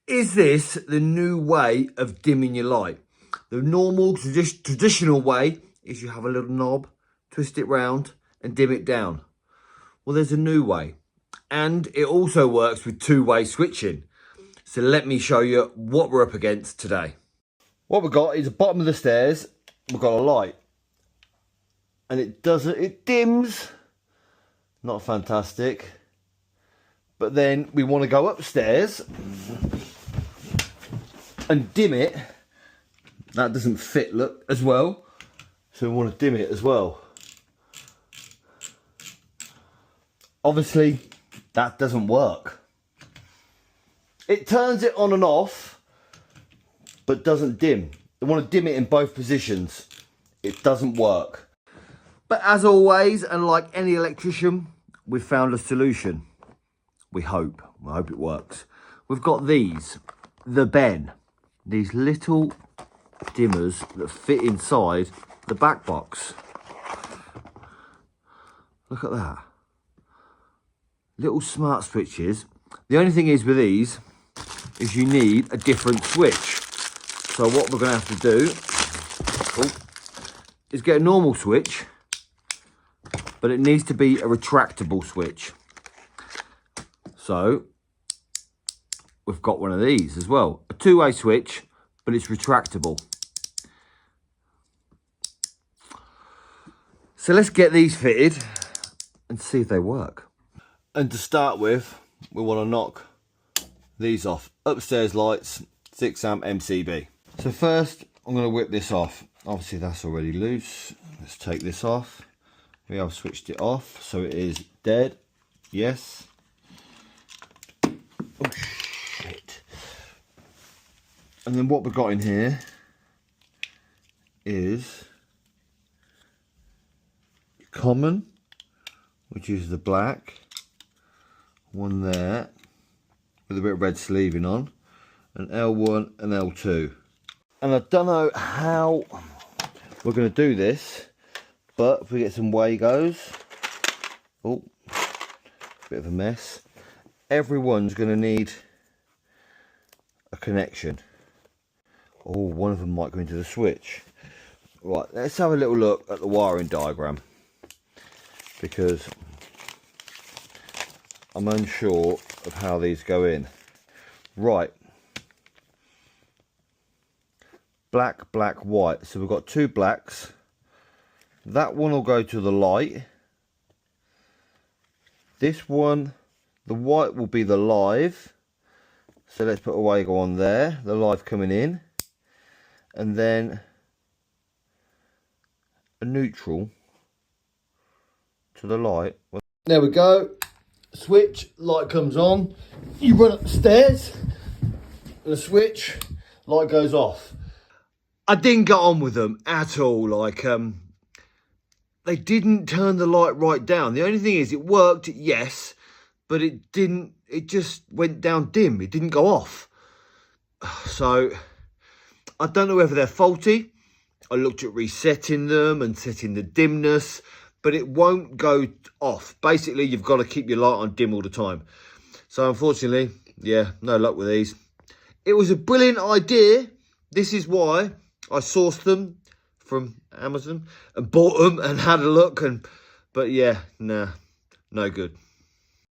Is this the new way of dimming your light? The normal, traditional way is you have a little knob, twist it round and dim it down. Well, there's a new way. And it also works with two-way switching. So let me show you what we're up against today. What we've got is the bottom of the stairs, we've got a light. And it dims, not fantastic. But then we want to go upstairs and dim it. That doesn't fit, look, as well. So we want to dim it as well. Obviously, that doesn't work. It turns it on and off, but doesn't dim. I want to dim it in both positions. It doesn't work. But as always, and like any electrician, we've found a solution. We hope it works. We've got the Ben. These little dimmers that fit inside the back box. Look at that. Little smart switches. The only thing is with these is you need a different switch. So what we're going to have to do is get a normal switch, but it needs to be a retractable switch. So we've got one of these as well, a two-way switch, but it's retractable. So let's get these fitted and see if they work. And to start with, we want to knock these off. Upstairs lights, 6 amp MCB. So first, I'm going to whip this off. Obviously that's already loose. Let's take this off. We have switched it off, so it is dead. Yes. Oh shit. And then what we've got in here is common, which is the black one there with a bit of red sleeving on, and L1 and L2. And I don't know how we're going to do this, but if we get some Wagos, oh, bit of a mess. Everyone's going to need a connection. Oh, one of them might go into the switch. Right, let's have a little look at the wiring diagram, because I'm unsure of how these go in. Right. Black, black, white. So we've got two blacks. That one will go to the light. This one, the white will be the live. So let's put a Wago on there. The live coming in. And then a neutral to the light. There we go. Switch, light comes on. You run up the stairs. And the switch, light goes off. I didn't get on with them at all. Like, they didn't turn the light right down. The only thing is, it worked, yes, but it didn't. It just went down dim. It didn't go off. So I don't know whether they're faulty. I looked at resetting them and setting the dimness, but it won't go off. Basically, you've got to keep your light on dim all the time. So unfortunately, yeah, no luck with these. It was a brilliant idea. This is why I sourced them from Amazon and bought them and had a look. But yeah, nah, no good.